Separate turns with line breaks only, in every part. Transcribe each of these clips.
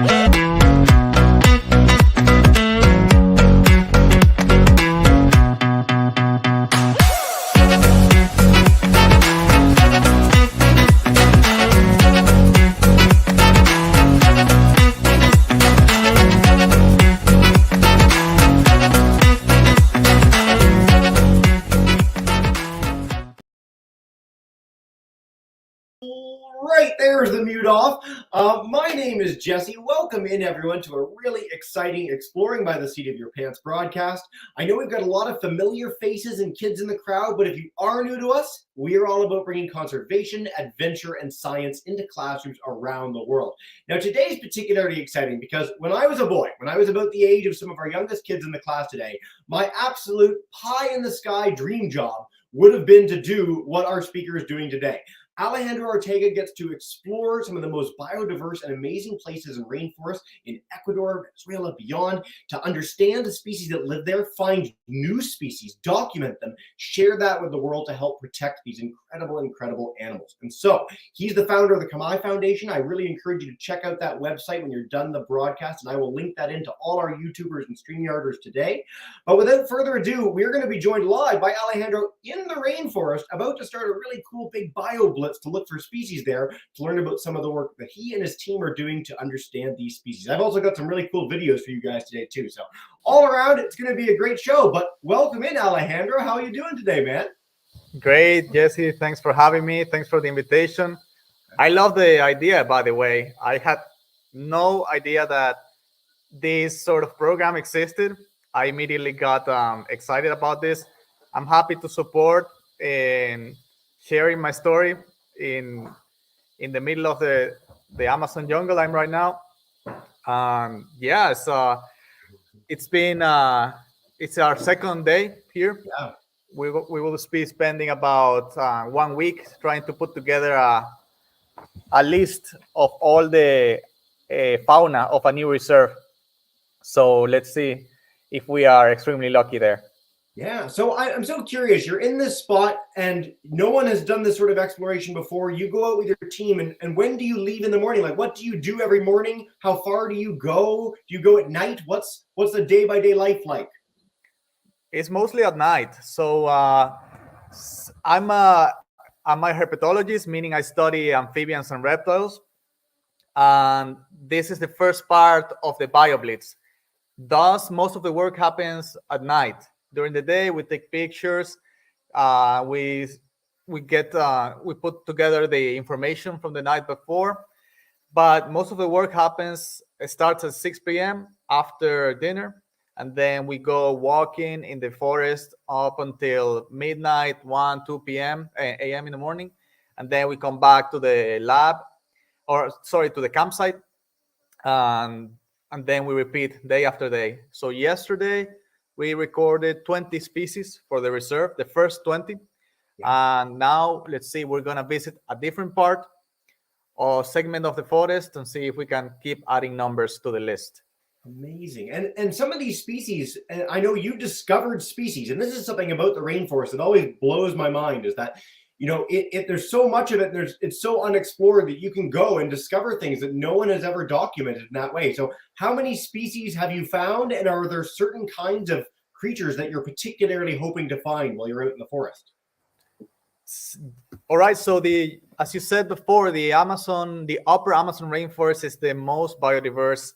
Right, there's the mute off. My name is Jesse. Welcome in, everyone, to a really exciting Exploring by the Seat of Your Pants broadcast. I know we've got a lot of familiar faces and kids in the crowd, but if you are new to us, we are all about bringing conservation, adventure, and science into classrooms around the world. Now, today's particularly exciting because when I was a boy, when I was about the age of some of our youngest kids in the class today, my absolute pie-in-the-sky dream job would have been to do what our speaker is doing today. Alejandro Arteaga gets to explore some of the most biodiverse and amazing places in rainforest in Ecuador, Venezuela, beyond, to understand the species that live there, find new species, document them, share that with the world to help protect these incredible animals. And so he's the founder of the Kamai Foundation. I really encourage you to check out that website when you're done the broadcast, and I will link that into all our YouTubers and StreamYarders today. But without further ado, we're going to be joined live by Alejandro in the rainforest, about to start a really cool big bio blitz to look for species there, to learn about some of the work that he and his team are doing to understand these species. I've also got some really cool videos for you guys today too. So all around, it's going to be a great show. But welcome in, Alejandro. How are you doing today, man?
Great, Jesse. Thanks for having me. Thanks for the invitation. I love the idea, by the way. I had no idea that this sort of program existed. I immediately got excited about this. I'm happy to support and sharing my story in the middle of the Amazon jungle I'm right now. It's been it's our second day here.
Yeah.
We will be spending about 1 week trying to put together a list of all the fauna of a new reserve. So let's see if we are extremely lucky there.
Yeah, so I'm so curious. You're in this spot and no one has done this sort of exploration before. You go out with your team, and when do you leave in the morning? Like, what do you do every morning? How far do you go? Do you go at night? What's the day-by-day life like?
It's mostly at night. So I'm a herpetologist, meaning I study amphibians and reptiles. And this is the first part of the BioBlitz. Thus, most of the work happens at night. During the day, we take pictures. We put together the information from the night before. But most of the work starts at 6 p.m. after dinner. And then we go walking in the forest up until midnight, 1, 2 p.m. a.m. in the morning. And then we come back to the to the campsite. And then we repeat day after day. So yesterday, we recorded 20 species for the reserve, the first 20. Yeah. And now, let's see, we're going to visit a different part or segment of the forest and see if we can keep adding numbers to the list.
Amazing. And some of these species, and I know you discovered species, and this is something about the rainforest that always blows my mind, is that, you know, there's so much of it, it's so unexplored that you can go and discover things that no one has ever documented in that way. So how many species have you found, and are there certain kinds of creatures that you're particularly hoping to find while you're out in the forest?
All right, so as you said before, the upper Amazon rainforest is the most biodiverse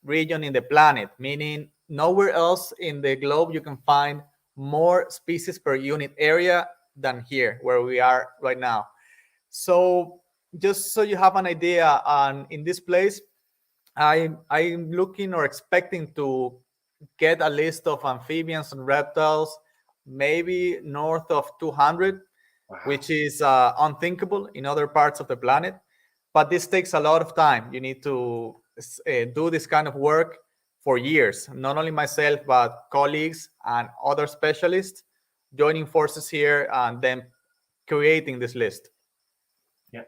region in the planet, meaning nowhere else in the globe you can find more species per unit area than here where we are right now. So just so you have an idea, in this place, I'm looking or expecting to get a list of amphibians and reptiles, maybe north of 200, wow, which is unthinkable in other parts of the planet. But this takes a lot of time. You need to do this kind of work for years. Not only myself, but colleagues and other specialists joining forces here and then creating this list.
Yeah.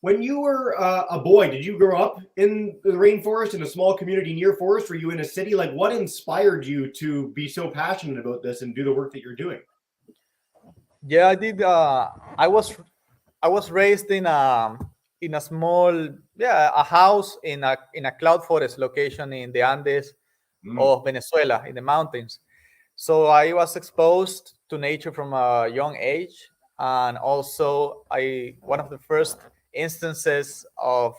When you were a boy, did you grow up in the rainforest in a small community near forest? Were you in a city? Like, what inspired you to be so passionate about this and do the work that you're doing?
Yeah, I did. I was raised in in a small, a house in a cloud forest location in the Andes of Venezuela in the mountains. So I was exposed to nature from a young age, and also I one of the first instances of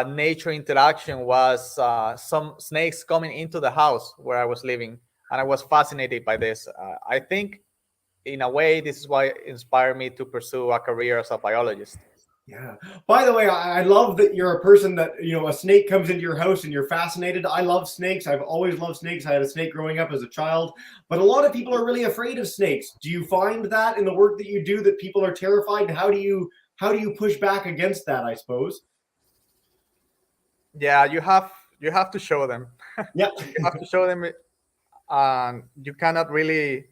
nature interaction was some snakes coming into the house where I was living, and I was fascinated by this. I think, in a way, this is why it inspired me to pursue a career as a biologist.
Yeah. By the way, I love that you're a person that, a snake comes into your house and you're fascinated. I love snakes. I've always loved snakes. I had a snake growing up as a child, but a lot of people are really afraid of snakes. Do you find that in the work that you do that people are terrified? How do you push back against that, I suppose?
Yeah, you have to show them.
Yeah.
You have to show them, and you cannot really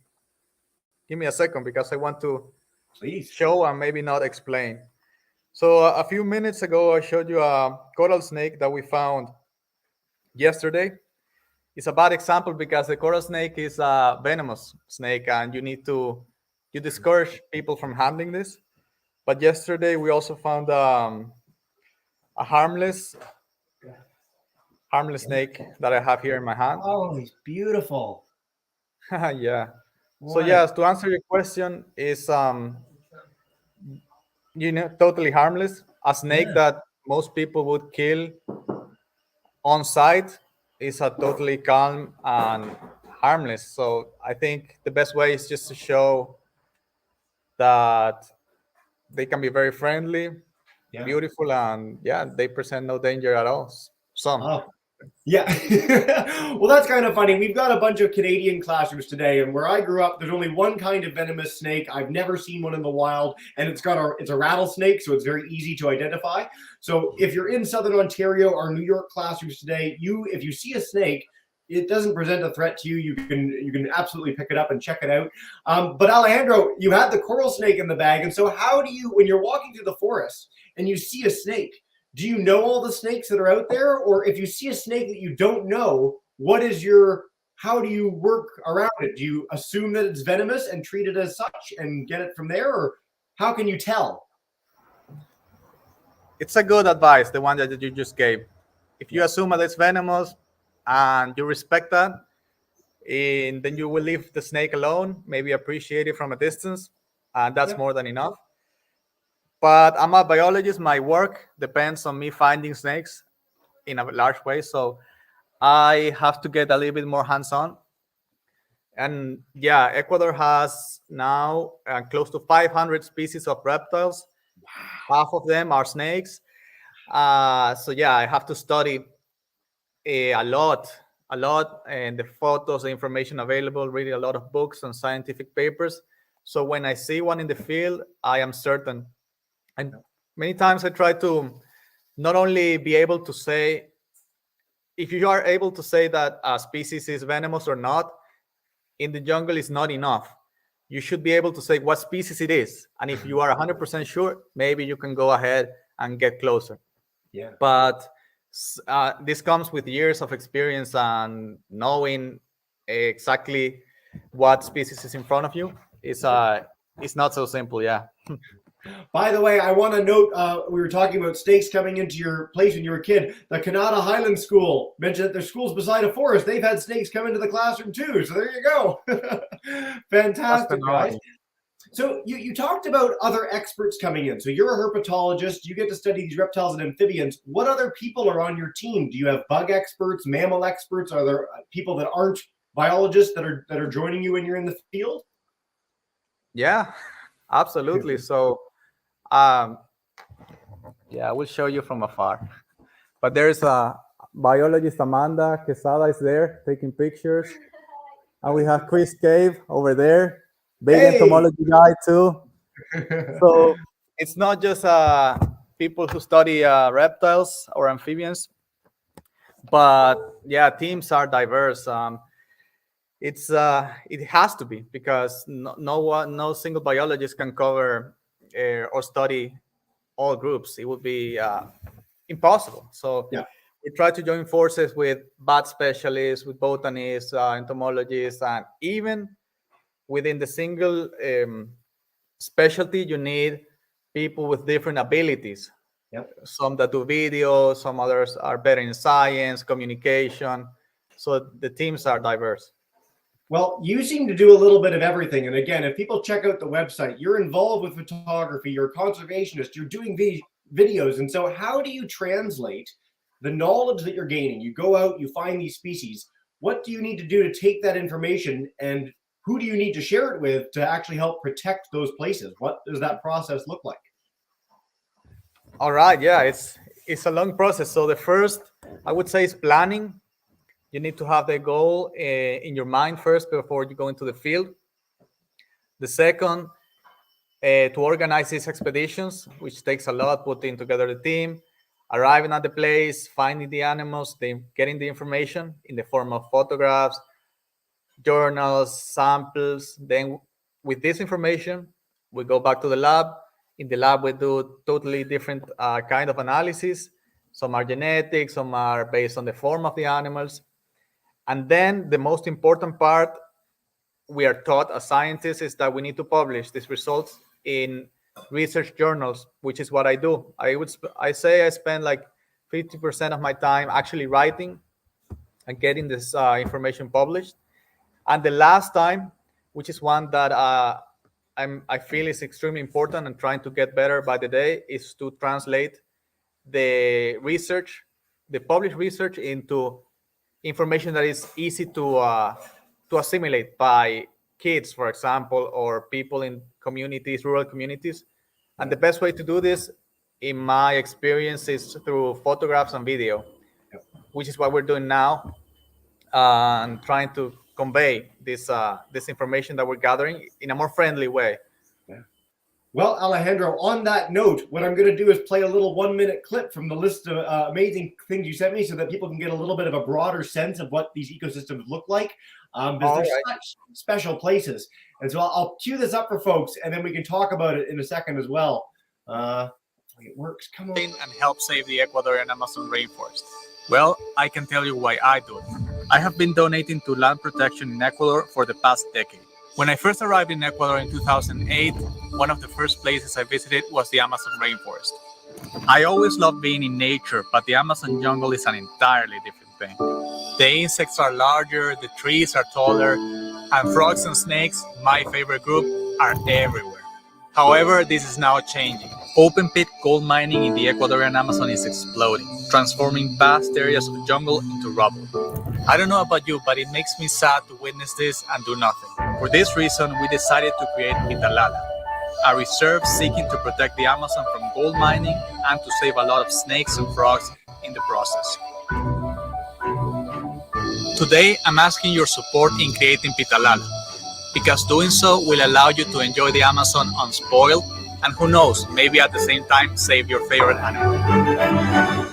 give me a second because I want to
Please.
show and maybe not explain. So a few minutes ago, I showed you a coral snake that we found yesterday. It's a bad example because the coral snake is a venomous snake, and you discourage people from handling this. But yesterday, we also found a harmless snake that I have here in my hand.
Oh, he's beautiful.
Yeah. So
What?
yes, to answer your question, is totally harmless. A snake
Yeah.
that most people would kill on site is a totally calm and harmless. So I think the best way is just to show that they can be very friendly,
Yeah.
beautiful, and yeah, they present no danger at all. Some.
Oh, yeah. Well, that's kind of funny. We've got a bunch of Canadian classrooms today, and where I grew up, there's only one kind of venomous snake. I've never seen one in the wild, and it's a rattlesnake, so it's very easy to identify. So if you're in Southern Ontario or New York classrooms today, if you see a snake, it doesn't present a threat to you. You can absolutely pick it up and check it out. But Alejandro, you had the coral snake in the bag, and so how do you, when you're walking through the forest and you see a snake, do you know all the snakes that are out there? Or if you see a snake that you don't know, how do you work around it? Do you assume that it's venomous and treat it as such and get it from there? Or how can you tell?
It's a good advice, the one that you just gave. If you
Yeah.
assume that it's venomous and you respect that, and then you will leave the snake alone, maybe appreciate it from a distance, and that's
Yeah.
more than enough. But I'm a biologist. My work depends on me finding snakes in a large way, so I have to get a little bit more hands-on. And yeah, Ecuador has now close to 500 species of reptiles. Half of them are snakes. So yeah, I have to study a lot, and the photos, the information available, reading a lot of books and scientific papers. So when I see one in the field, I am certain. And many times I try to not only be able to say, if you are able to say that a species is venomous or not, in the jungle is not enough. You should be able to say what species it is. And if you are 100% sure, maybe you can go ahead and get closer.
Yeah.
But this comes with years of experience and knowing exactly what species is in front of you. It's not so simple. Yeah.
By the way, I want to note we were talking about snakes coming into your place when you were a kid. The Canada Highland School mentioned that their school's beside a forest. They've had snakes come into the classroom too. So there you go.
That's
Fantastic, guys.
phenomenal.
So you talked about other experts coming in. So you're a herpetologist. You get to study these reptiles and amphibians. What other people are on your team? Do you have bug experts, mammal experts? Are there people that aren't biologists that are joining you when you're in the field?
Yeah, absolutely. So, um, yeah, I will show you from afar. But there's a biologist, Amanda Quesada, is there taking pictures. And we have Chris Cave over there, big
Hey.
entomology guy too. So it's not just people who study reptiles or amphibians, but yeah, teams are diverse. It has to be because no single biologist can cover or study all groups. It would be impossible. So
Yeah.
we try to join forces with bat specialists, with botanists, entomologists, and even within the single specialty, you need people with different abilities.
Yep.
Some that do video, some others are better in science, communication. So the teams are diverse.
Well, you seem to do a little bit of everything. And again, if people check out the website, you're involved with photography, you're a conservationist, you're doing videos. And so, how do you translate the knowledge that you're gaining? You go out, you find these species. What do you need to do to take that information, and who do you need to share it with to actually help protect those places? What does that process look like?
All right, yeah, it's a long process. So the first, I would say, is planning. You need to have the goal in your mind first before you go into the field. The second, to organize these expeditions, which takes a lot, putting together the team, arriving at the place, finding the animals, getting the information in the form of photographs, journals, samples. Then with this information, we go back to the lab. In the lab, we do totally different kind of analysis. Some are genetic, some are based on the form of the animals. And then the most important part we are taught as scientists is that we need to publish these results in research journals, which is what I do. I say I spend like 50% of my time actually writing and getting this information published. And the last time, which is one that I feel is extremely important and trying to get better by the day, is to translate the research, the published research, into information that is easy to assimilate by kids, for example, or people in communities, rural communities. And the best way to do this, in my experience, is through photographs and video, which is what we're doing now, and trying to convey this information that we're gathering in a more friendly way.
Well, Alejandro, on that note, what I'm going to do is play a little 1-minute clip from the list of amazing things you sent me so that people can get a little bit of a broader sense of what these ecosystems look like. Because they're such special places. And so I'll cue this up for folks, and then we can talk about it in a second as well. It works. Come on.
And help save the Ecuadorian Amazon rainforest. Well, I can tell you why I do it. I have been donating to land protection in Ecuador for the past decade. When I first arrived in Ecuador in 2008, one of the first places I visited was the Amazon rainforest. I always loved being in nature, but the Amazon jungle is an entirely different thing. The insects are larger, the trees are taller, and frogs and snakes, my favorite group, are everywhere. However, this is now changing. Open pit gold mining in the Ecuadorian Amazon is exploding, transforming vast areas of jungle into rubble. I don't know about you, but it makes me sad to witness this and do nothing. For this reason, we decided to create Pitalala, a reserve seeking to protect the Amazon from gold mining and to save a lot of snakes and frogs in the process. Today, I'm asking your support in creating Pitalala, because doing so will allow you to enjoy the Amazon unspoiled, and who knows, maybe at the same time save your favorite animal.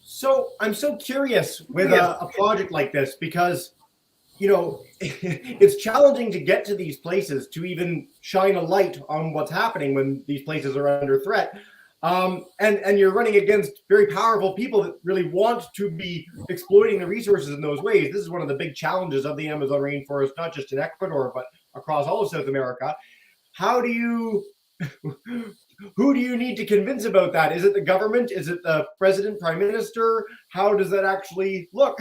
So I'm so curious with a project like this, because it's challenging to get to these places, to even shine a light on what's happening when these places are under threat. And you're running against very powerful people that really want to be exploiting the resources in those ways. This is one of the big challenges of the Amazon rainforest, not just in Ecuador, but across all of South America. How do you, who do you need to convince about that? Is it the government? Is it the president, prime minister? How does that actually look?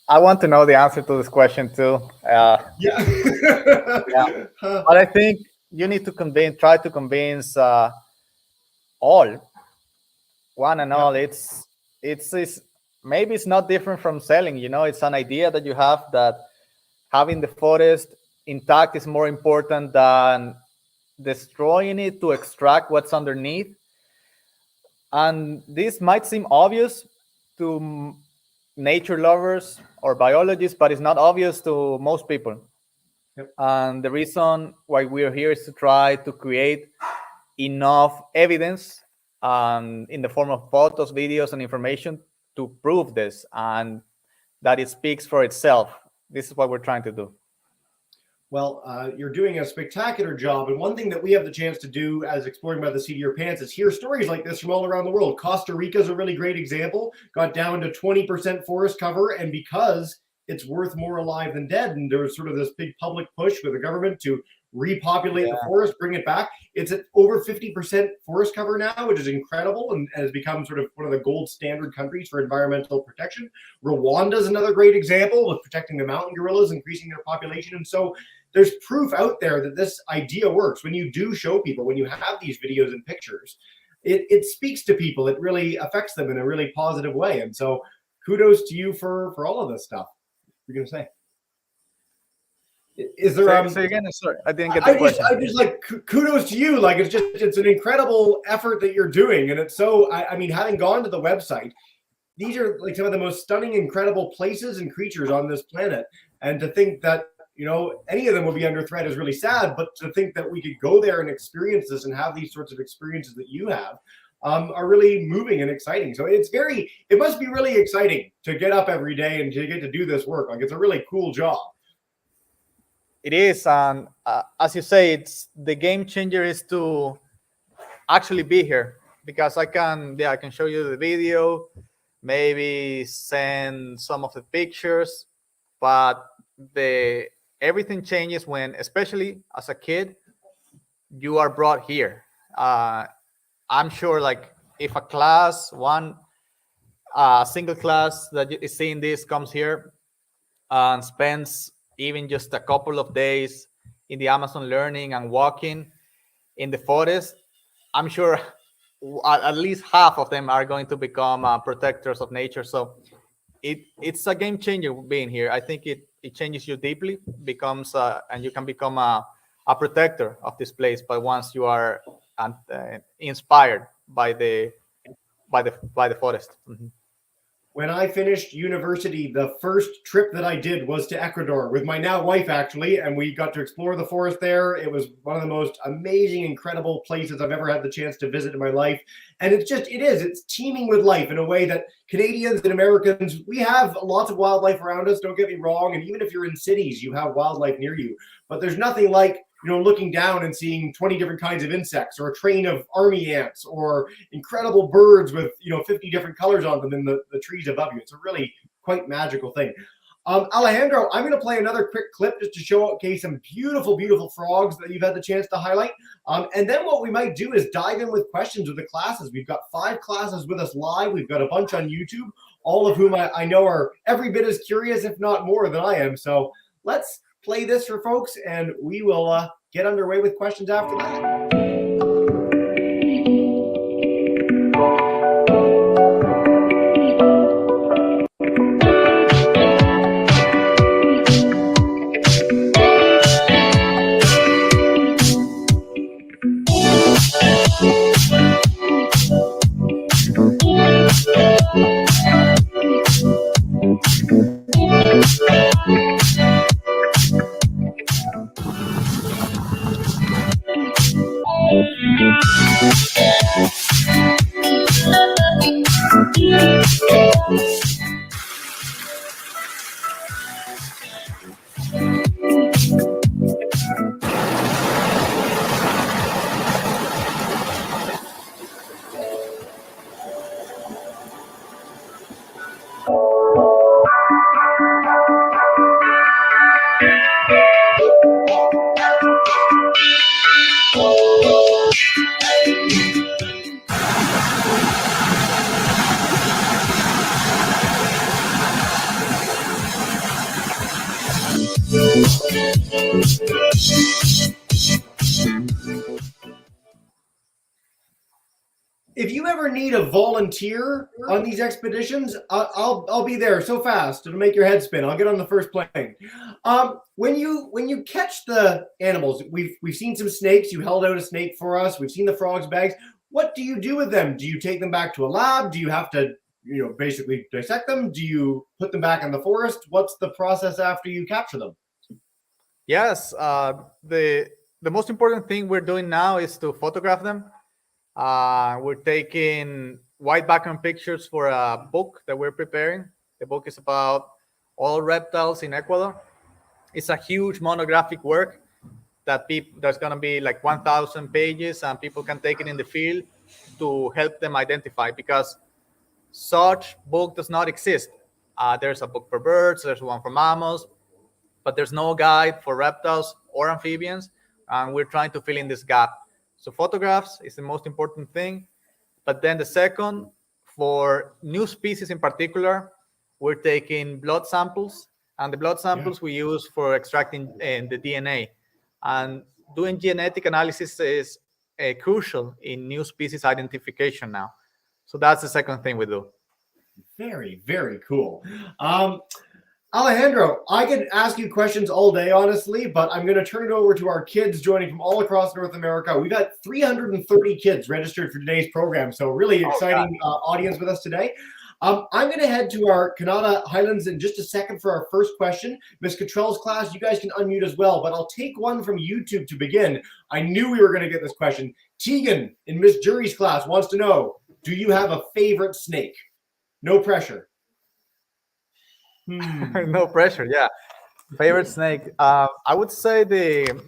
I want to know the answer to this question too.
Yeah.
But I think you need to try to convince all, one and all. It's maybe it's not different from selling. It's an idea that you have, that having the forest intact is more important than destroying it to extract what's underneath. And this might seem obvious to nature lovers or biologists, but it's not obvious to most people.
Yep.
And the reason why we're here is to try to create enough evidence in the form of photos, videos, and information to prove this, and that it speaks for itself. This is what we're trying to do.
Well, you're doing a spectacular job. And one thing that we have the chance to do as Exploring by the Seat of Your Pants is hear stories like this from all around the world. Costa Rica is a really great example. Got down to 20% forest cover, and because it's worth more alive than dead, and there was sort of this big public push with the government to repopulate the forest, bring it back. It's at over 50% forest cover now, which is incredible, and has become sort of one of the gold standard countries for environmental protection. Rwanda is another great example of protecting the mountain gorillas, increasing their population. And so there's proof out there that this idea works. When you do show people, when you have these videos and pictures, it speaks to people. It really affects them in a really positive way. And so kudos to you for all of this stuff. You're going to say? Is there
say again? Sorry, I didn't get the question.
I just like kudos to you. Like it's an incredible effort that you're doing, and it's so. I mean, having gone to the website, these are like some of the most stunning, incredible places and creatures on this planet. And to think that any of them will be under threat is really sad. But to think that we could go there and experience this and have these sorts of experiences that you have are really moving and exciting. So it must be really exciting to get up every day and to get to do this work. Like it's a really cool job.
It is, and as you say, it's the game changer is to actually be here, because I can show you the video, maybe send some of the pictures, but everything changes when, especially as a kid, you are brought here. I'm sure, like if a single class that is seeing this comes here and spends even just a couple of days in the Amazon learning and walking in the forest, I'm sure at least half of them are going to become protectors of nature. So it's a game changer being here. I think it changes you deeply, and you can become a protector of this place. But once you are inspired by the forest. Mm-hmm.
When I finished university, the first trip that I did was to Ecuador with my now wife, actually, and we got to explore the forest there. It was one of the most amazing, incredible places I've ever had the chance to visit in my life. And it's teeming with life in a way that Canadians and Americans, we have lots of wildlife around us, don't get me wrong. And even if you're in cities, you have wildlife near you. But there's nothing like looking down and seeing 20 different kinds of insects, or a train of army ants, or incredible birds with 50 different colors on them in the trees above you. It's a really quite magical thing. Alejandro, I'm going to play another quick clip just to showcase some beautiful, beautiful frogs that you've had the chance to highlight. And then what we might do is dive in with questions with the classes. We've got 5 classes with us live. We've got a bunch on YouTube, all of whom I know are every bit as curious, if not more, than I am. So let's play this for folks, and we will get underway with questions after that. If you ever need a volunteer on these expeditions, I'll be there so fast it'll make your head spin. I'll get on the first plane. When you catch the animals, we've seen some snakes. You held out a snake for us. We've seen the frogs' bags. What do you do with them? Do you take them back to a lab? Do you have to basically dissect them? Do you put them back in the forest? What's the process after you capture them?
Yes, the most important thing we're doing now is to photograph them. We're taking white background pictures for a book that we're preparing. The book is about all reptiles in Ecuador. It's a huge monographic work that's going to be like 1,000 pages, and people can take it in the field to help them identify, because such book does not exist. There's a book for birds, there's one for mammals, but there's no guide for reptiles or amphibians. and we're trying to fill in this gap. So photographs is the most important thing, but then the second, for new species in particular, we're taking blood samples, and the blood samples we use for extracting the DNA. And doing genetic analysis is crucial in new species identification now. So that's the second thing we do.
Very, very cool. Alejandro, I could ask you questions all day, honestly, but I'm going to turn it over to our kids joining from all across North America. We've got 330 kids registered for today's program, so really exciting audience with us today. I'm going to head to our Canada Highlands in just a second for our first question. Miss Cottrell's class, you guys can unmute as well, but I'll take one from YouTube to begin. I knew we were going to get this question. Tegan in Miss Jury's class wants to know, do you have a favorite snake? No pressure.
No pressure. Yeah. Favorite snake. I would say the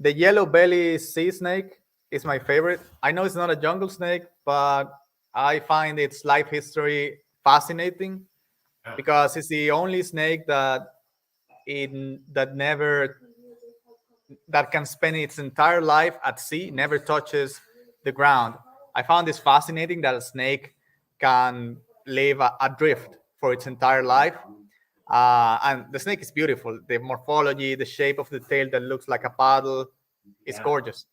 yellow belly sea snake is my favorite. I know it's not a jungle snake, but I find its life history fascinating because it's the only snake that can spend its entire life at sea, never touches the ground. I found this fascinating that a snake can live adrift for its entire life. And the snake is beautiful. The morphology, the shape of the tail that looks like a paddle, it's gorgeous.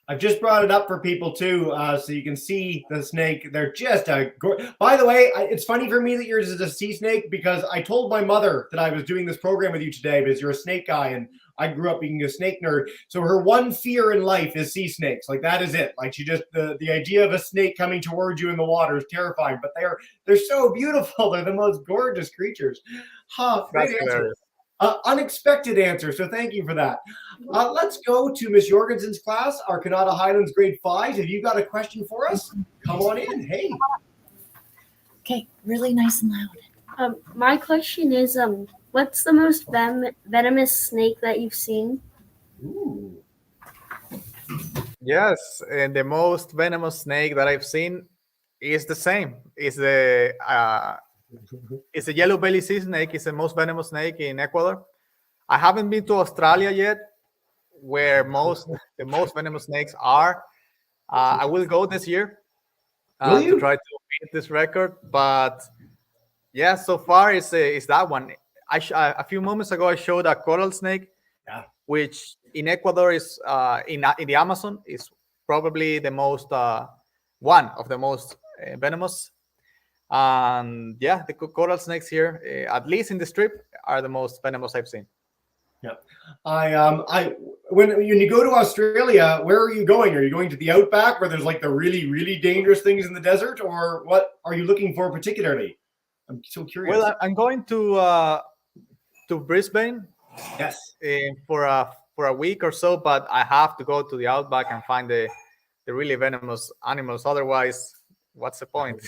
I've just brought it up for people too, so you can see the snake. They're just by the way, it's funny for me that yours is a sea snake because I told my mother that I was doing this program with you today because you're a snake guy and I grew up being a snake nerd. So her one fear in life is sea snakes. Like that is it. Like she just the idea of a snake coming towards you in the water is terrifying. But they're so beautiful. They're the most gorgeous creatures. Great answer. Unexpected answer, so thank you for that. Let's go to Miss Jorgensen's class, our Canada Highlands grade 5. Have you got a question for us? Come on in. Hey.
Okay, really nice and loud.
My question is, what's the most venomous snake that you've seen?
Ooh.
Yes, and the most venomous snake that I've seen is the same. It's the yellow belly sea snake. It's the most venomous snake in Ecuador. I haven't been to Australia yet, where the most venomous snakes are. I will go this year to try to beat this record. But yeah, so far it's that one. A few moments ago I showed a coral snake, which in Ecuador is in the Amazon is probably the most one of the most venomous. And yeah, the coral snakes here, at least in the strip, are the most venomous I've seen.
Yeah, when you go to Australia, where are you going? Are you going to the outback where there's like the really, really dangerous things in the desert, or what are you looking for particularly? I'm so curious.
Well, I'm going to Brisbane.
Yes.
For a week or so, but I have to go to the outback and find the really venomous animals. Otherwise, what's the point?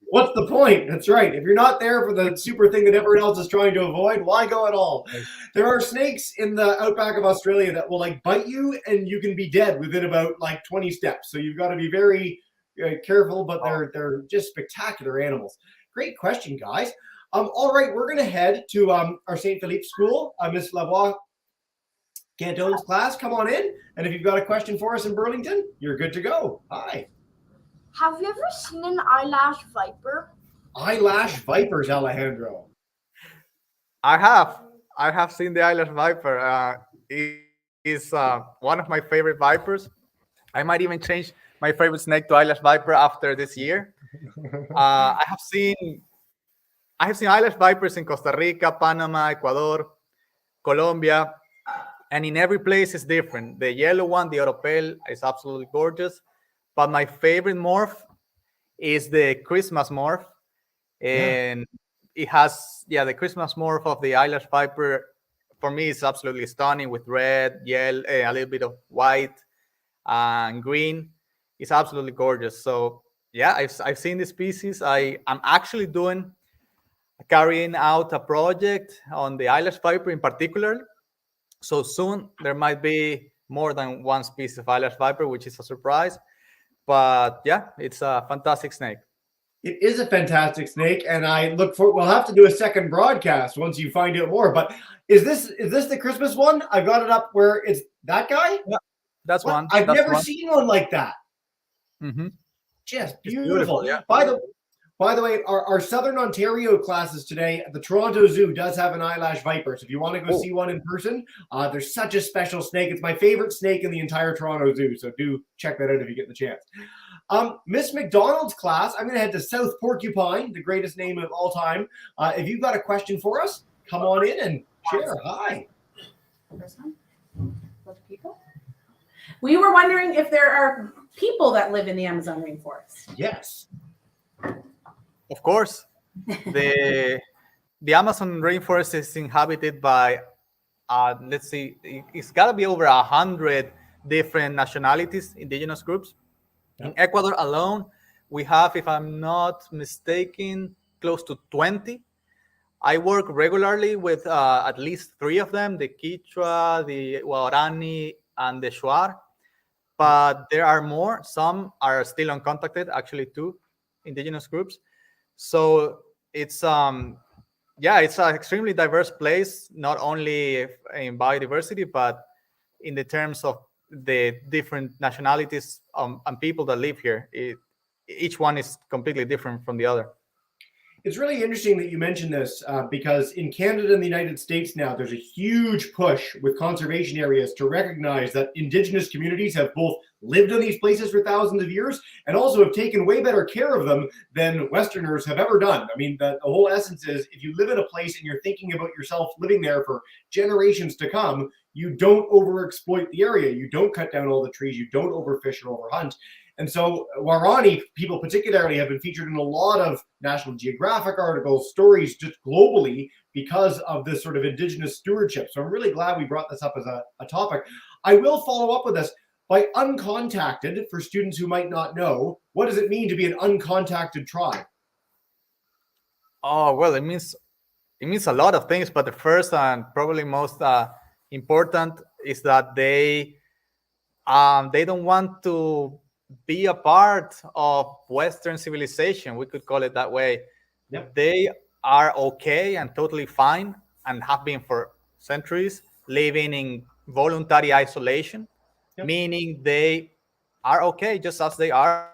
What's the point? That's right. If you're not there for the super thing that everyone else is trying to avoid, why go at all? There are snakes in the outback of Australia that will like bite you and you can be dead within about like 20 steps. So you've got to be very careful, but they're just spectacular animals. Great question, guys. All right, we're going to head to our St. Philippe School. Miss Lavoie Cantone's class, come on in. And if you've got a question for us in Burlington, you're good to go. Hi.
Have you ever seen an eyelash viper?
Eyelash vipers, Alejandro.
I have seen the eyelash viper. It is one of my favorite vipers. I might even change my favorite snake to eyelash viper after this year. I have seen eyelash vipers in Costa Rica, Panama, Ecuador, Colombia, and in every place it's different. The yellow one, the Oropel, is absolutely gorgeous. But my favorite morph is the Christmas morph. And it has, the Christmas morph of the eyelash viper, for me, is absolutely stunning with red, yellow, a little bit of white and green. It's absolutely gorgeous. So, yeah, I've seen the species. I'm actually carrying out a project on the eyelash viper in particular. So soon there might be more than one species of eyelash viper, which is a surprise. But yeah, it's a fantastic snake.
It is a fantastic snake, and I look for. We'll have to do a second broadcast once you find out more. But is this the Christmas one? I got it up where it's that guy.
Yeah, that's
What?
one.
I've
That's
never
one.
seen one like that.
Hmm.
Just
It's
beautiful.
beautiful, yeah.
By the way, our Southern Ontario classes today at the Toronto Zoo does have an eyelash viper. So if you want to go see one in person, there's such a special snake. It's my favorite snake in the entire Toronto Zoo. So do check that out if you get the chance. Miss McDonald's class, I'm going to head to South Porcupine, the greatest name of all time. If you've got a question for us, come on in and share. Hi.
First one? With people? We were wondering if there are people that live in the Amazon rainforest.
Yes.
Of course, the Amazon rainforest is inhabited by, let's see, it's got to be over 100 different nationalities, indigenous groups. In Ecuador alone, we have, if I'm not mistaken, close to 20. I work regularly with at least 3 of them, the Quichua, the Guarani, and the Shuar. But there are more. Some are still uncontacted, actually 2 indigenous groups. So it's it's an extremely diverse place, not only in biodiversity, but in the terms of the different nationalities and people that live here. Each one is completely different from the other.
It's really interesting that you mentioned this because in Canada and the United States now, there's a huge push with conservation areas to recognize that Indigenous communities have both lived in these places for thousands of years and also have taken way better care of them than Westerners have ever done. I mean, the whole essence is if you live in a place and you're thinking about yourself living there for generations to come, you don't overexploit the area. You don't cut down all the trees. You don't overfish or overhunt. And so Guarani people particularly have been featured in a lot of National Geographic articles, stories just globally because of this sort of Indigenous stewardship. So I'm really glad we brought this up as a topic. I will follow up with this. By uncontacted, for students who might not know, what does it mean to be an uncontacted tribe?
Oh, well, it means a lot of things, but the first and probably most important is that they don't want to be a part of Western civilization. We could call it that way.
Yep.
They are okay and totally fine and have been for centuries living in voluntary isolation,
Yep.
meaning they are okay just as they are.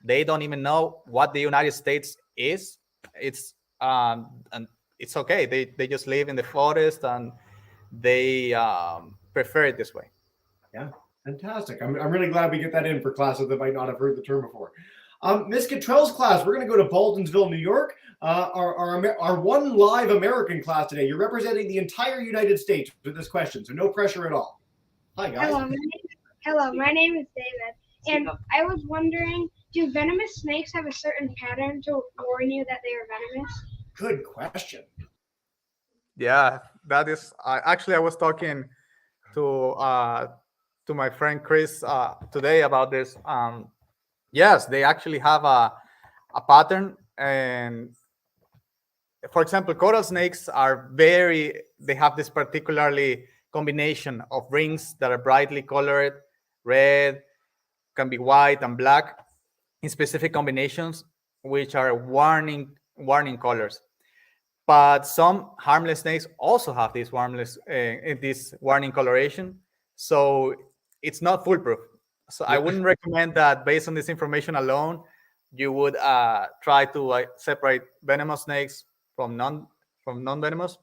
They don't even know what the United States is. It's and it's okay. They just live in the forest and they prefer it this way.
Yeah, fantastic. I'm really glad we get that in for classes that might not have heard the term before. Miss Cottrell's class, we're going to go to Baldwinsville, New York. Our one live American class today. You're representing the entire United States with this question, so no pressure at all. Hi, guys.
Hello, my name is David, and I was wondering, do venomous snakes have a certain pattern to warn you that they are venomous?
Good question.
Yeah, that is. I was talking to my friend Chris today about this. Yes, they actually have a pattern, and for example, coral snakes are they have this particularly combination of rings that are brightly colored, red, can be white and black, in specific combinations, which are warning colors. But some harmless snakes also have this this warning coloration, so it's not foolproof. So I wouldn't recommend that based on this information alone, you would try to separate venomous snakes from non-venomous.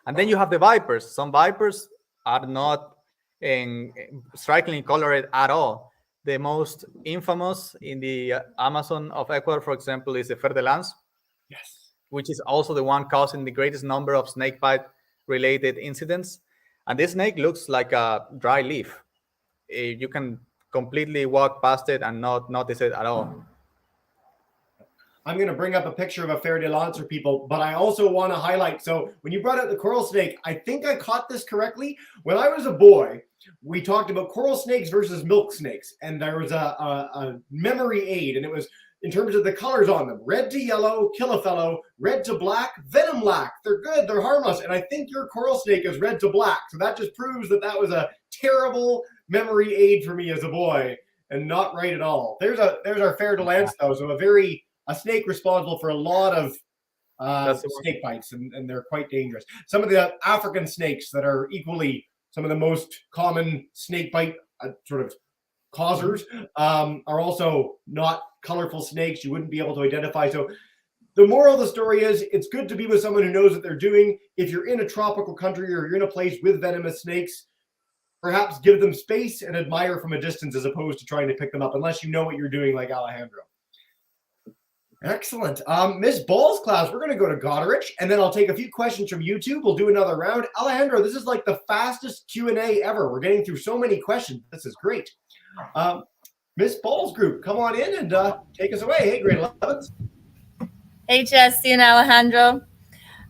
And then you have the vipers. Some vipers are not strikingly colored at all. The most infamous in the Amazon of Ecuador, for example, is the fer de lance.
Yes.
Which is also the one causing the greatest number of snakebite-related incidents. And this snake looks like a dry leaf. You can completely walk past it and not notice it at all.
I'm going to bring up a picture of a fer de lance for people, but I also want to highlight. So when you brought out the coral snake, I think I caught this correctly. When I was a boy, we talked about coral snakes versus milk snakes, and there was a memory aid, and it was in terms of the colors on them: red to yellow, kill a fellow; red to black, venom lack. They're good, they're harmless. And I think your coral snake is red to black. So that just proves that was a terrible memory aid for me as a boy, and not right at all. There's our fer de lance, though. So a a snake responsible for a lot of snake bites, and they're quite dangerous. Some of the African snakes that are equally some of the most common snake bite sort of causers are also not colorful snakes. You wouldn't be able to identify. So the moral of the story is it's good to be with someone who knows what they're doing. If you're in a tropical country or you're in a place with venomous snakes, perhaps give them space and admire from a distance as opposed to trying to pick them up, unless you know what you're doing, like Alejandro. Excellent. Miss Ball's class, we're going to go to Goderich, and then I'll take a few questions from YouTube. We'll do another round. Alejandro, this is like the fastest Q&A ever. We're getting through so many questions. This is great. Miss Ball's group, come on in and take us away. Hey, grade 11s.
Hey, Jesse and Alejandro.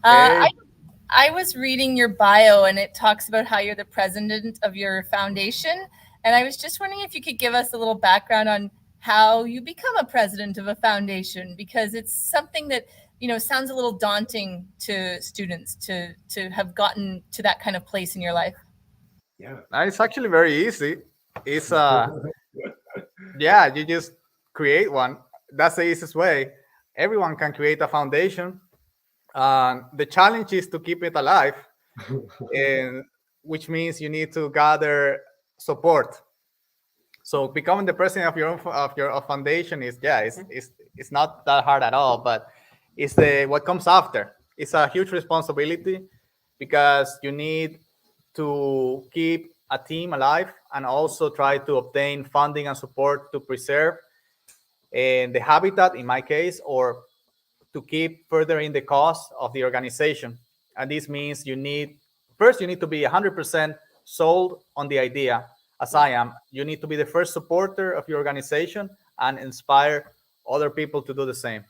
I was reading your bio, and it talks about how you're the president of your foundation. And I was just wondering if you could give us a little background on how you become a president of a foundation, because it's something that, sounds a little daunting to students to have gotten to that kind of place in your life.
Yeah, it's actually very easy. It's you just create one. That's the easiest way. Everyone can create a foundation. The challenge is to keep it alive, and which means you need to gather support. So becoming the president of your foundation is it's not that hard at all, but it's what comes after. It's a huge responsibility because you need to keep a team alive and also try to obtain funding and support to preserve the habitat, in my case, or to keep furthering the cost of the organization. And this means you need to be 100% sold on the idea, as I am. You need to be the first supporter of your organization and inspire other people to do the same.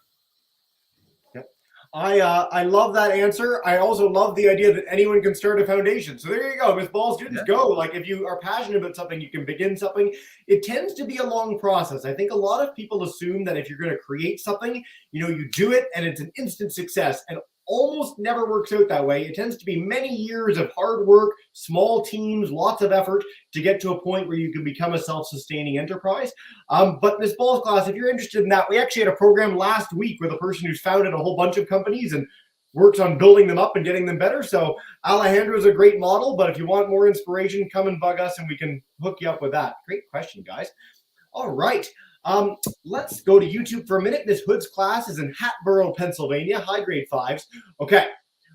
I love that answer. I also love the idea that anyone can start a foundation. So there you go, Miss Ball students, go. Like if you are passionate about something, you can begin something. It tends to be a long process. I think a lot of people assume that if you're going to create something, you do it and it's an instant success. And almost never works out that way. It tends to be many years of hard work, small teams, lots of effort to get to a point where you can become a self-sustaining enterprise. But Ms. Ball's class, if you're interested in that, we actually had a program last week with a person who's founded a whole bunch of companies and works on building them up and getting them better. So Alejandro is a great model, but if you want more inspiration, come and bug us and we can hook you up with that. Great question, guys. All right. Let's go to YouTube for a minute. Miss Hood's class is in Hatboro, Pennsylvania, high grade 5s. Okay,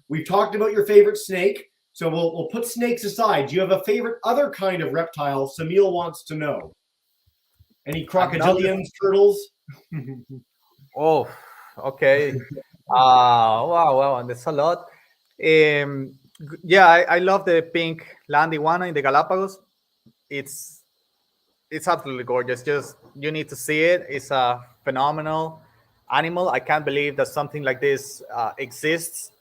we've talked about your favorite snake, so we'll put snakes aside. Do you have a favorite other kind of reptile? Samil wants to know. Any crocodilians, turtles?
Oh, okay. Wow, there's a lot. I love the pink land iguana in the Galapagos. It's absolutely gorgeous. Just you need to see it. It's a phenomenal animal. I can't believe that something like this exists.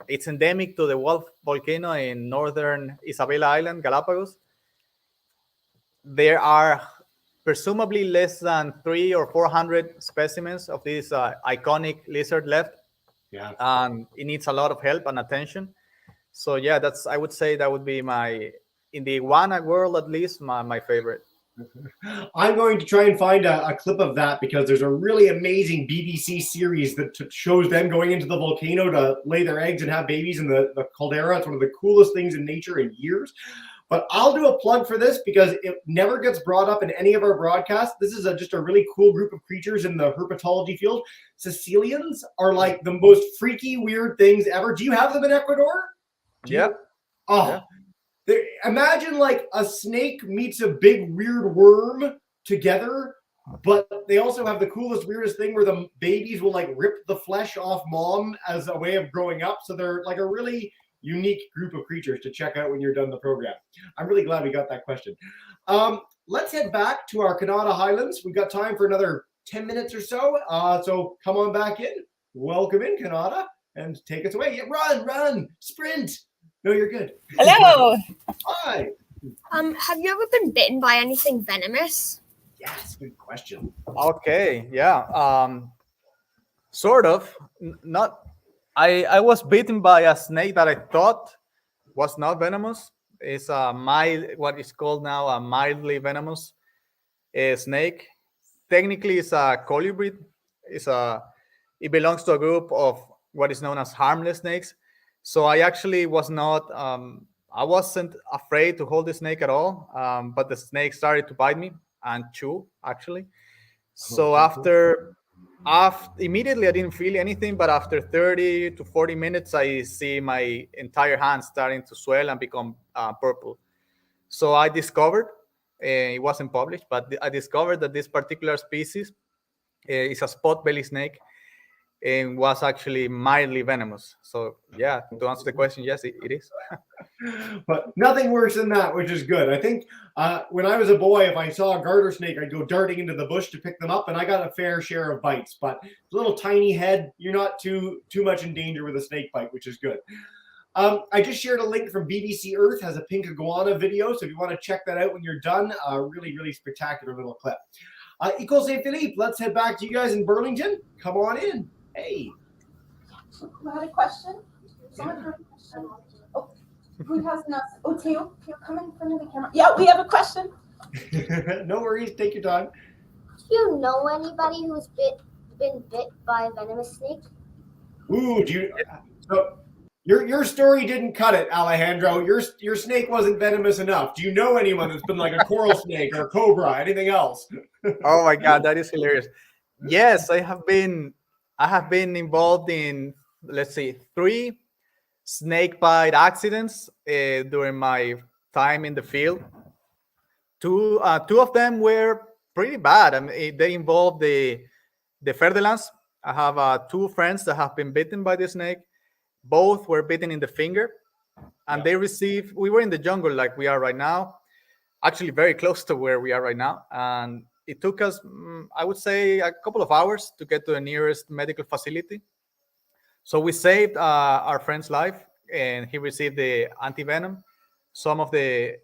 It's endemic to the Wolf volcano in northern Isabela Island, Galapagos. There are presumably less than 300 or 400 specimens of this iconic lizard left.
Yeah.
And it needs a lot of help and attention. So I would say that would be in the iguana world at least, my favorite.
I'm going to try and find a clip of that because there's a really amazing BBC series that shows them going into the volcano to lay their eggs and have babies in the caldera. It's one of the coolest things in nature in years. But I'll do a plug for this because it never gets brought up in any of our broadcasts. This is just a really cool group of creatures in the herpetology field. Caecilians are like the most freaky, weird things ever. Do you have them in Ecuador?
Yeah.
Imagine like a snake meets a big weird worm together, but they also have the coolest, weirdest thing where the babies will like rip the flesh off mom as a way of growing up. So they're like a really unique group of creatures to check out when you're done the program. I'm really glad we got that question. Let's head back to our Canada Highlands. We've got time for another 10 minutes or so. So come on back in. Welcome in, Canada, and take us away. Run, sprint. No, you're good.
Hello.
Hi.
Have you ever been bitten by anything venomous?
Yes, good question.
Okay, yeah. Sort of. Not. I was bitten by a snake that I thought was not venomous. It's what is called now a mildly venomous snake. Technically, it's a colubrid, It belongs to a group of what is known as harmless snakes. So I actually was not. I wasn't afraid to hold the snake at all, but the snake started to bite me and chew actually. So after immediately I didn't feel anything, but after 30 to 40 minutes, I see my entire hand starting to swell and become purple. So I discovered, it wasn't published, but I discovered that this particular species is a spot belly snake and was actually mildly venomous. So yeah, to answer the question, yes, it is.
But nothing worse than that, which is good. I think when I was a boy, if I saw a garter snake, I'd go darting into the bush to pick them up, and I got a fair share of bites. But little tiny head, you're not too much in danger with a snake bite, which is good. I just shared a link from BBC Earth, has a pink iguana video, so if you want to check that out when you're done, really, really spectacular little clip. Ecole Saint Philippe, let's head back to you guys in Burlington. Come on in. Hey.
Who had a question? Someone had a question. Oh, who has not? Oh, Theo, come in front of the camera. Yeah, we have a question.
No worries, take your time.
Do you know anybody who's been bit by a venomous snake?
Ooh, so your story didn't cut it, Alejandro. Your snake wasn't venomous enough. Do you know anyone that's been like a coral snake or a cobra, anything else?
Oh my God, that is hilarious. Yes, I have been involved in, let's see, 3 snake bite accidents during my time in the field. Two of them were pretty bad. I mean, they involved the Ferdelans. I have 2 friends that have been bitten by the snake. Both were bitten in the finger, and they received. We were in the jungle like we are right now, actually very close to where we are right now, and it took us, I would say, a couple of hours to get to the nearest medical facility. So we saved our friend's life, and he received the antivenom. Some of the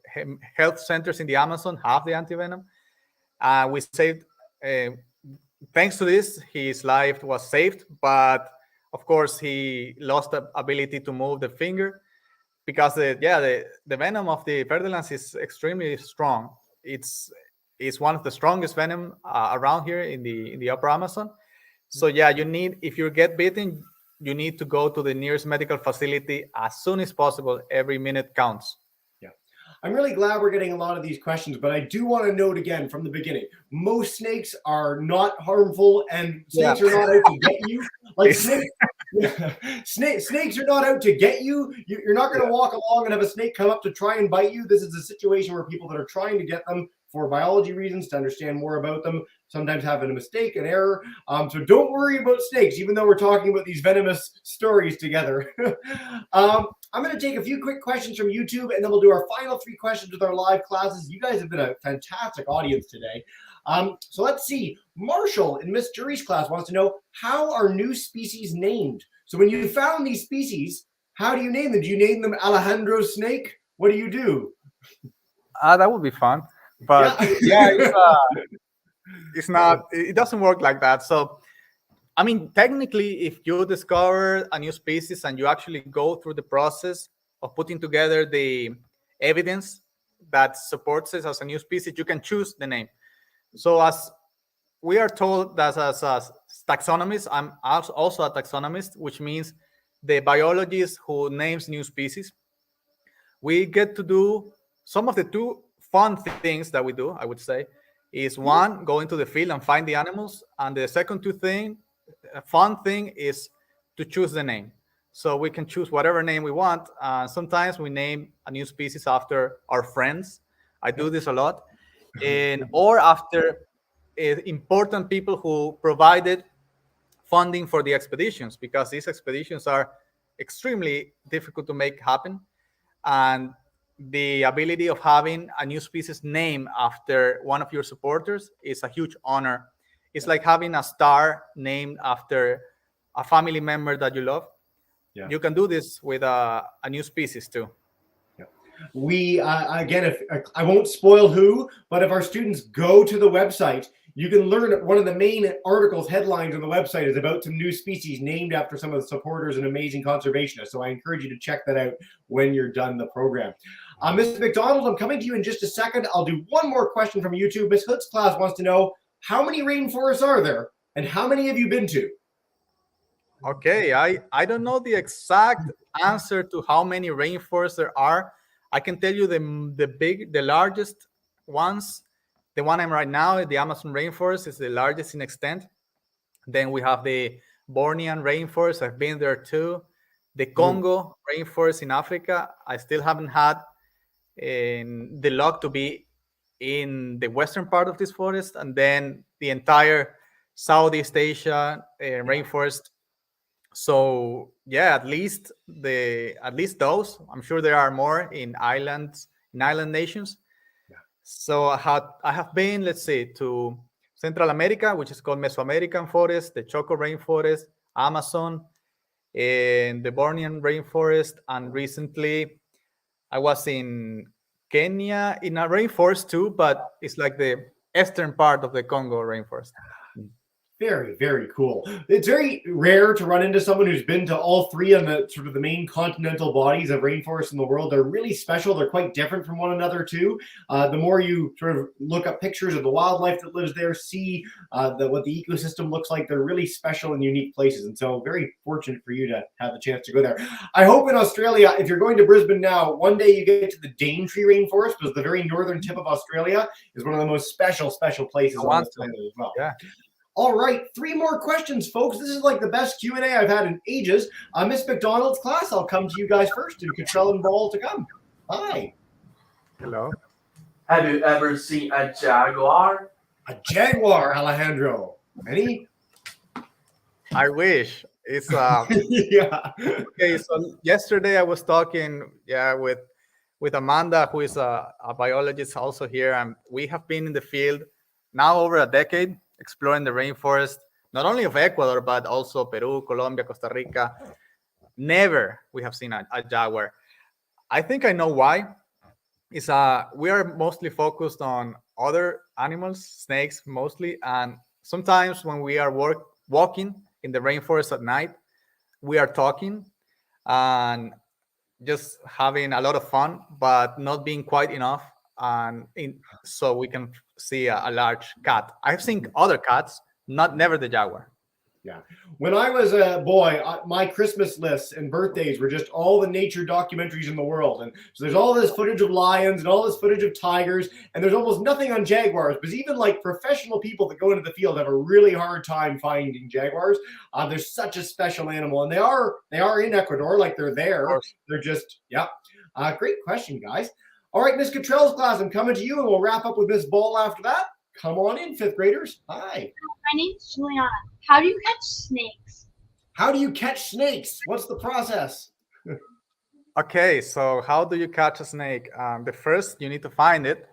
health centers in the Amazon have the antivenom. We saved, thanks to this, his life was saved, but of course he lost the ability to move the finger because the venom of the Verdelans is extremely strong. It's one of the strongest venom around here in the upper Amazon. So yeah, if you get bitten, you need to go to the nearest medical facility as soon as possible. Every minute counts.
Yeah, I'm really glad we're getting a lot of these questions, but I do want to note again from the beginning, most snakes are not harmful, and snakes are not out to get you. Like snakes are not out to get you. You're not going to walk along and have a snake come up to try and bite you. This is a situation where people that are trying to get them for biology reasons, to understand more about them, sometimes having a mistake, an error. So don't worry about snakes, even though we're talking about these venomous stories together. I'm going to take a few quick questions from YouTube, and then we'll do our final 3 questions with our live classes. You guys have been a fantastic audience today. So let's see. Marshall in Miss Jury's class wants to know, how are new species named? So when you found these species, how do you name them? Do you name them Alejandro snake? What do you do?
That would be fun. But it's not. It doesn't work like that. So, I mean, technically, if you discover a new species and you actually go through the process of putting together the evidence that supports it as a new species, you can choose the name. So, as we are told that as taxonomists, I'm also a taxonomist, which means the biologist who names new species. We get to do some of the 2 fun things that we do, I would say, is 1, go into the field and find the animals, and the second fun thing is to choose the name. So we can choose whatever name we want. Sometimes we name a new species after our friends. I do this a lot, or after important people who provided funding for the expeditions, because these expeditions are extremely difficult to make happen, and the ability of having a new species name after one of your supporters is a huge honor. It's like having a star named after a family member that you love. Yeah. You can do this with a new species too.
Yeah. We, again, if I won't spoil who, but if our students go to the website, you can learn one of the main articles, headlines on the website is about some new species named after some of the supporters and amazing conservationists. So I encourage you to check that out when you're done the program. Mr. McDonald, I'm coming to you in just a second. I'll do one more question from YouTube. Miss Hood's class wants to know, how many rainforests are there? And how many have you been to?
Okay, I don't know the exact answer to how many rainforests there are. I can tell you the largest ones. The one I'm right now, the Amazon rainforest, is the largest in extent. Then we have the Bornean rainforest. I've been there too. The Congo rainforest in Africa. I still haven't had the luck to be in the western part of this forest, and then the entire Southeast Asia rainforest. So yeah, at least those. I'm sure there are more in island nations. So I have been, let's say, to Central America, which is called Mesoamerican forest, the Choco rainforest, Amazon, and the Bornean rainforest, and recently I was in Kenya in a rainforest too, but it's like the eastern part of the Congo rainforest.
Very, very cool. It's very rare to run into someone who's been to all three on the sort of the main continental bodies of rainforests in the world. They're really special. They're quite different from one another too. The more you sort of look up pictures of the wildlife that lives there, see what the ecosystem looks like, they're really special and unique places. And so very fortunate for you to have the chance to go there. I hope in Australia, if you're going to Brisbane now, one day you get to the Daintree rainforest, because the very northern tip of Australia is one of the most special places on this planet as well.
Yeah.
All right, 3 more questions, folks. This is like the best Q&A I've had in ages. Miss McDonald's class, I'll come to you guys first, and Cottrell and Ball to come. Hi.
Hello.
Have you ever seen a jaguar?
A jaguar, Alejandro. Any?
I wish. It's
yeah.
Okay, so yesterday I was talking with Amanda, who is a biologist also here, and we have been in the field now over a decade, exploring the rainforest, not only of Ecuador, but also Peru, Colombia, Costa Rica. Never we have seen a jaguar. I think I know why. We are mostly focused on other animals, snakes mostly, and sometimes when we are walking in the rainforest at night, we are talking and just having a lot of fun, but not being quite enough. So we can see a large cat. I've seen other cats, never the jaguar.
Yeah. When I was a boy, my Christmas lists and birthdays were just all the nature documentaries in the world. And so there's all this footage of lions and all this footage of tigers, and there's almost nothing on jaguars, because even like professional people that go into the field have a really hard time finding jaguars. They're such a special animal, and they are in Ecuador, like they're there. They're just, yeah. Great question, guys. All right, Miss Cottrell's class, I'm coming to you, and we'll wrap up with Miss Ball after that. Come on in, 5th graders. Hi.
My name's Juliana. How do you catch snakes?
How do you catch snakes? What's the process?
Okay, so how do you catch a snake? The first, you need to find it.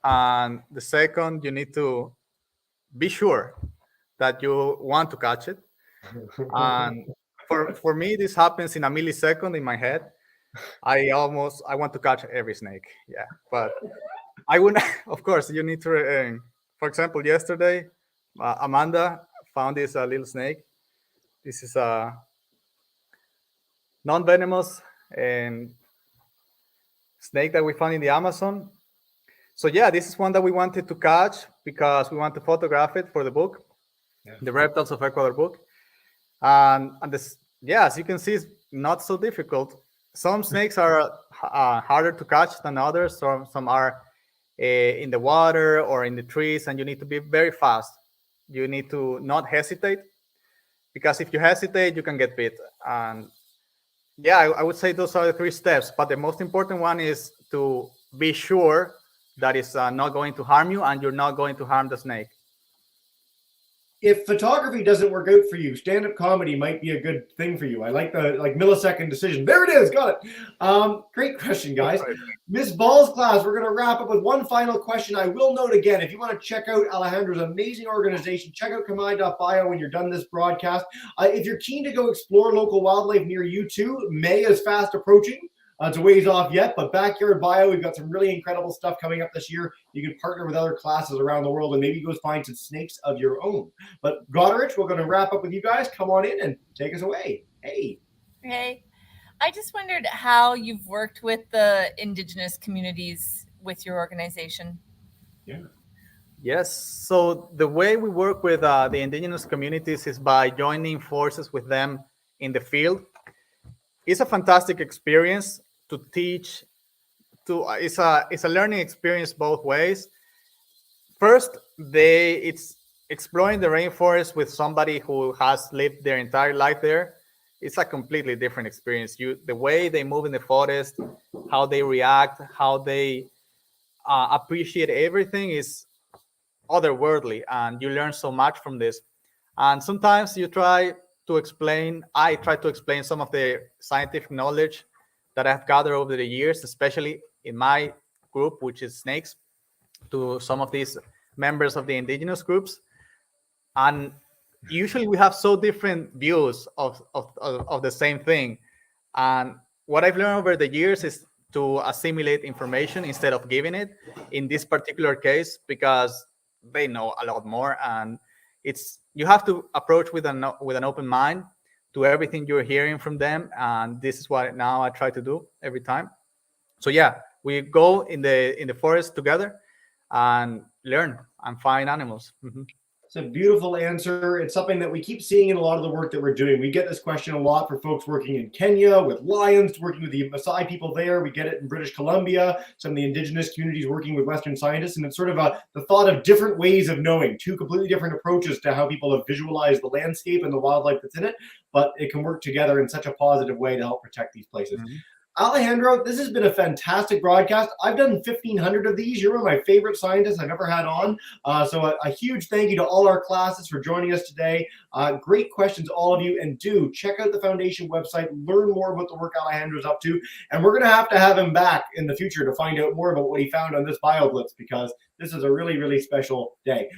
And the second, you need to be sure that you want to catch it. And for me, this happens in a millisecond in my head. I want to catch every snake. Yeah, but I wouldn't. Of course, you need to. For example, yesterday, Amanda found this little snake. This is a non-venomous snake that we found in the Amazon. So yeah, this is one that we wanted to catch because we want to photograph it for the book, the Reptiles of Ecuador book. And this, as you can see, it's not so difficult. Some snakes are harder to catch than others. Some are in the water or in the trees, and you need to be very fast. You need to not hesitate, because if you hesitate, you can get bit. And I would say those are the 3 steps. But the most important one is to be sure that it's not going to harm you and you're not going to harm the snake.
If photography doesn't work out for you, stand-up comedy might be a good thing for you. I like the millisecond decision. There it is. Got it. Great question, guys. Miss Ball's class, we're going to wrap up with one final question. I will note again, if you want to check out Alejandro's amazing organization, check out kamai.bio when you're done this broadcast. If you're keen to go explore local wildlife near you too, May is fast approaching. It's a ways off yet, but Backyard Bio, we've got some really incredible stuff coming up this year. You can partner with other classes around the world and maybe go find some snakes of your own. But Goderich, we're going to wrap up with you guys. Come on in and take us away. Hey.
Hey. I just wondered how you've worked with the indigenous communities with your organization.
Yeah.
Yes. So the way we work with the indigenous communities is by joining forces with them in the field. It's a fantastic experience to teach. It's a learning experience both ways. First, it's exploring the rainforest with somebody who has lived their entire life there. It's a completely different experience. The way they move in the forest, how they react, how they appreciate everything is otherworldly, and you learn so much from this. And sometimes I try to explain some of the scientific knowledge that I've gathered over the years, especially in my group, which is snakes, to some of these members of the indigenous groups. And usually we have so different views of the same thing. And what I've learned over the years is to assimilate information instead of giving it in this particular case, because they know a lot more, and you have to approach with an open mind to everything you're hearing from them. And this is what now I try to do every time. So yeah, we go in the forest together and learn and find animals.
It's a beautiful answer. It's something that we keep seeing in a lot of the work that we're doing. We get this question a lot for folks working in Kenya with lions, working with the Maasai people there. We get it in British Columbia, some of the indigenous communities working with Western scientists. And it's sort of the thought of different ways of knowing, two completely different approaches to how people have visualized the landscape and the wildlife that's in it. But it can work together in such a positive way to help protect these places. Alejandro, this has been a fantastic broadcast. I've done 1,500 of these. You're one of my favorite scientists I've ever had on. So a huge thank you to all our classes for joining us today. Great questions, all of you. And do check out the Foundation website, learn more about the work Alejandro's up to. And we're going to have him back in the future to find out more about what he found on this BioBlitz, because this is a really, really special day.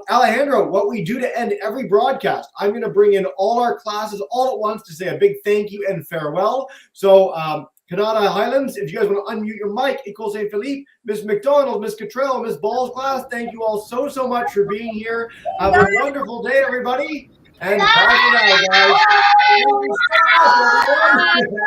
Alejandro, what we do to end every broadcast, I'm going to bring in all our classes all at once to say a big thank you and farewell. So, Canada Highlands, if you guys want to unmute your mic, Ecole St. Philippe, Miss McDonald, Miss Cottrell, Miss Ball's class, thank you all so much for being here. Have a wonderful day, everybody. And bye for now, guys. Thank you so much, everyone.